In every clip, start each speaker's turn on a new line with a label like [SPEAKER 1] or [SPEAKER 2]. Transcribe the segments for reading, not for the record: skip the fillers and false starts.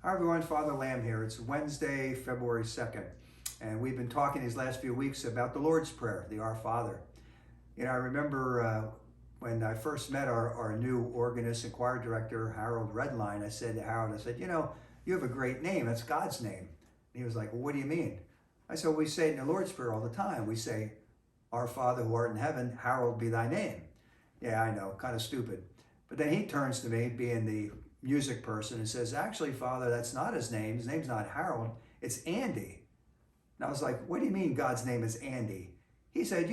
[SPEAKER 1] Hi everyone, Father Lamb here. It's Wednesday, February 2nd, and we've been talking these last few weeks about the Lord's Prayer, the Our Father. I remember when I first met our new organist and choir director, Harold Redline, I said to Harold, you have a great name. That's God's name. And he was like, well, what do you mean? I said, well, we say it in the Lord's Prayer all the time. We say, Our Father who art in heaven, hallowed be thy name. Yeah, I know, kind of stupid. But then he turns to me, being the music person, and says, actually, Father, that's not his name. His name's not Harold, it's Andy. And I was like, what do you mean God's name is Andy? He said,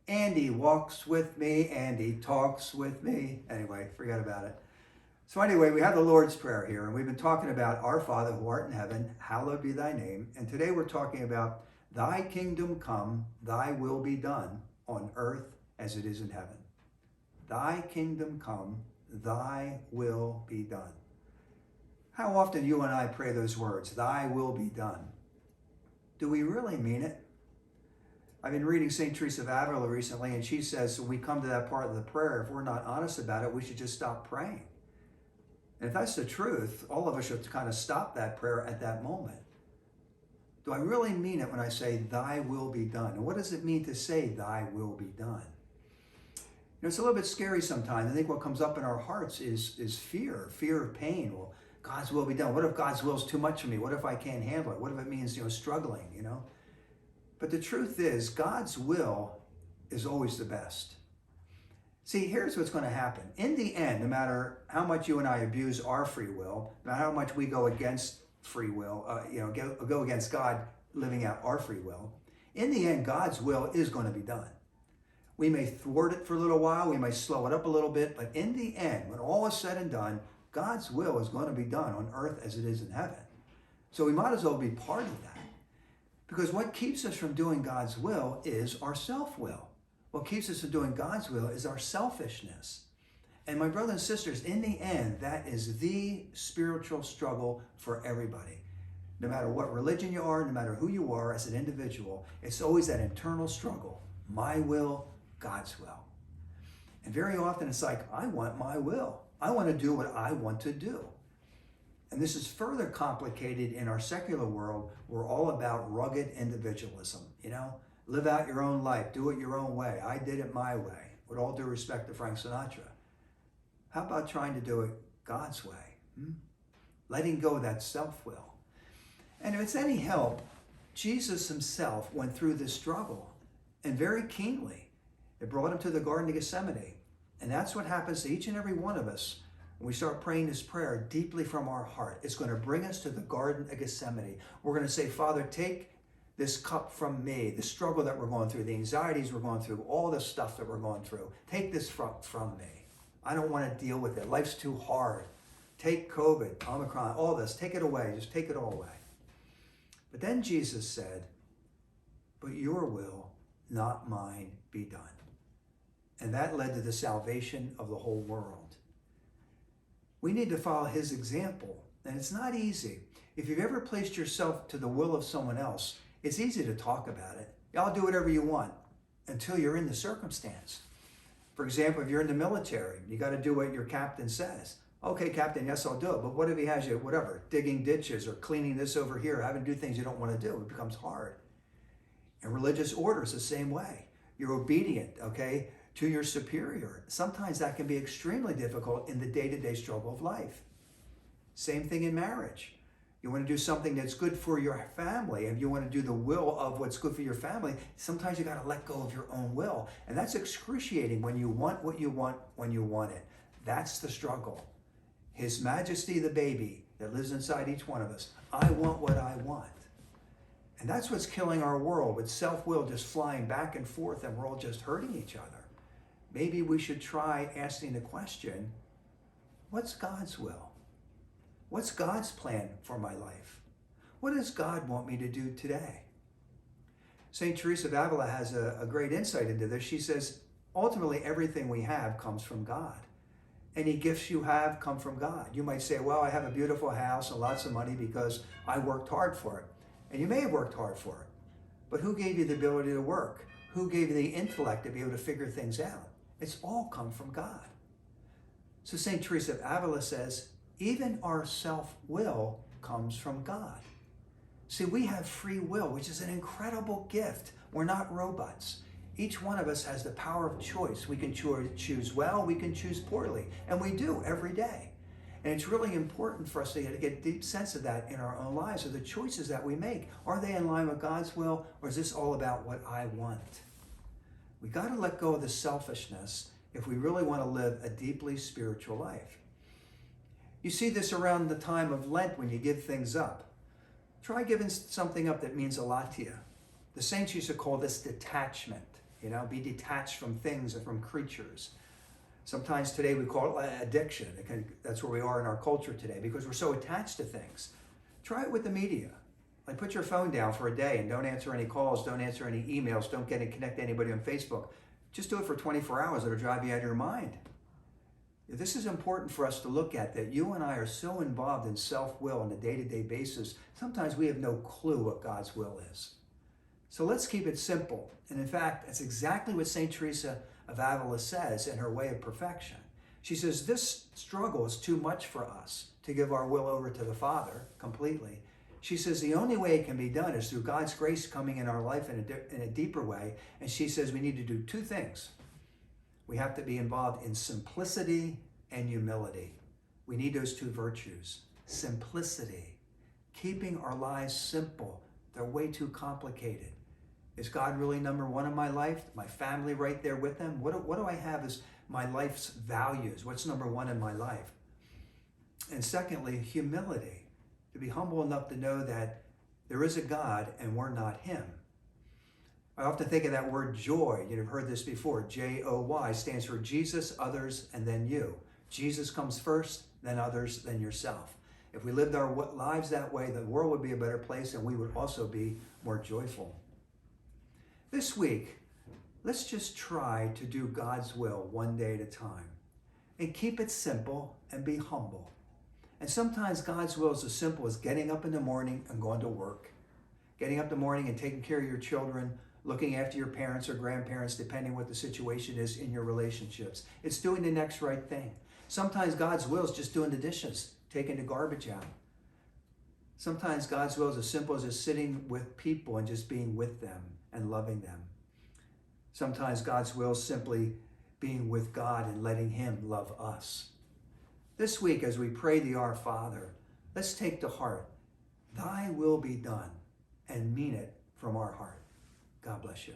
[SPEAKER 1] Andy walks with me, Andy talks with me. Anyway, forget about it. So anyway, we have the Lord's Prayer here, and we've been talking about Our Father who art in heaven, hallowed be thy name. And today we're talking about thy kingdom come, thy will be done on earth as it is in heaven. Thy kingdom come, thy will be done. How often you and I pray those words, thy will be done? Do we really mean it? I've been reading St. Teresa of Avila recently, and she says when we come to that part of the prayer, if we're not honest about it, we should just stop praying. And if that's the truth, all of us should kind of stop that prayer at that moment. Do I really mean it when I say, thy will be done? And what does it mean to say, thy will be done? It's a little bit scary sometimes. I think what comes up in our hearts is fear of pain. Well, God's will be done. What if God's will is too much for me? What if I can't handle it? What if it means, struggling, But the truth is, God's will is always the best. See, here's what's going to happen. In the end, no matter how much you and I abuse our free will, no matter how much we go against free will, go against God living out our free will, in the end, God's will is going to be done. We may thwart it for a little while, we may slow it up a little bit, but in the end, when all is said and done, God's will is going to be done on earth as it is in heaven. So we might as well be part of that. Because what keeps us from doing God's will is our self-will. What keeps us from doing God's will is our selfishness. And my brothers and sisters, in the end, that is the spiritual struggle for everybody. No matter what religion you are, no matter who you are as an individual, it's always that internal struggle. My will, God's will. And very often it's like, I want my will. I want to do what I want to do. And this is further complicated in our secular world. We're all about rugged individualism, Live out your own life, do it your own way. I did it my way, with all due respect to Frank Sinatra. How about trying to do it God's way? Letting go of that self-will. And if it's any help, Jesus himself went through this struggle, and very keenly. It brought him to the Garden of Gethsemane. And that's what happens to each and every one of us when we start praying this prayer deeply from our heart. It's going to bring us to the Garden of Gethsemane. We're going to say, Father, take this cup from me, the struggle that we're going through, the anxieties we're going through, all the stuff that we're going through. Take this from me. I don't want to deal with it. Life's too hard. Take COVID, Omicron, all this. Take it away. Just take it all away. But then Jesus said, but your will, not mine, be done. And that led to the salvation of the whole world. We need to follow his example, and it's not easy. If you've ever placed yourself to the will of someone else, it's easy to talk about it. I'll do whatever you want until you're in the circumstance. For example, if you're in the military, you got to do what your captain says. Okay, Captain, yes, I'll do it. But what if he has you, digging ditches or cleaning this over here, having to do things you don't want to do? It becomes hard. And religious order is the same way. You're obedient, to your superior. Sometimes that can be extremely difficult in the day-to-day struggle of life. Same thing in marriage. You want to do something that's good for your family, and you want to do the will of what's good for your family. Sometimes you got to let go of your own will. And that's excruciating when you want what you want when you want it. That's the struggle. His Majesty, the baby that lives inside each one of us. I want what I want. And that's what's killing our world, with self-will just flying back and forth, and we're all just hurting each other. Maybe we should try asking the question, what's God's will? What's God's plan for my life? What does God want me to do today? St. Teresa of Avila has a great insight into this. She says, ultimately, everything we have comes from God. Any gifts you have come from God. You might say, well, I have a beautiful house and lots of money because I worked hard for it. And you may have worked hard for it. But who gave you the ability to work? Who gave you the intellect to be able to figure things out? It's all come from God. So St. Teresa of Avila says, even our self-will comes from God. See, we have free will, which is an incredible gift. We're not robots. Each one of us has the power of choice. We can choose well, we can choose poorly, and we do every day. And it's really important for us to get a deep sense of that in our own lives. Are the choices that we make, are they in line with God's will, or is this all about what I want? We got to let go of the selfishness if we really want to live a deeply spiritual life. You see this around the time of Lent when you give things up. Try giving something up that means a lot to you. The saints used to call this detachment. Be detached from things and from creatures. Sometimes today we call it addiction. That's where we are in our culture today because we're so attached to things. Try it with the media. Like put your phone down for a day and don't answer any calls, don't answer any emails, don't connect to anybody on Facebook. Just do it for 24 hours. It'll drive you out of your mind. This is important for us to look at, that you and I are so involved in self-will on a day-to-day basis, sometimes we have no clue what God's will is. So let's keep it simple. And in fact, that's exactly what St. Teresa of Avila says in her Way of Perfection. She says, this struggle is too much for us to give our will over to the Father completely. She says the only way it can be done is through God's grace coming in our life in a deeper way. And she says we need to do two things. We have to be involved in simplicity and humility. We need those two virtues. Simplicity, keeping our lives simple. They're way too complicated. Is God really number one in my life? My family right there with him? What do I have as my life's values? What's number one in my life? And secondly, humility, to be humble enough to know that there is a God and we're not him. I often think of that word joy. You've heard this before. J-O-Y stands for Jesus, others, and then you. Jesus comes first, then others, then yourself. If we lived our lives that way, the world would be a better place and we would also be more joyful. This week, let's just try to do God's will one day at a time and keep it simple and be humble. And sometimes God's will is as simple as getting up in the morning and going to work. Getting up in the morning and taking care of your children, looking after your parents or grandparents, depending what the situation is in your relationships. It's doing the next right thing. Sometimes God's will is just doing the dishes, taking the garbage out. Sometimes God's will is as simple as just sitting with people and just being with them and loving them. Sometimes God's will is simply being with God and letting him love us. This week, as we pray the Our Father, let's take to heart, thy will be done, and mean it from our heart. God bless you.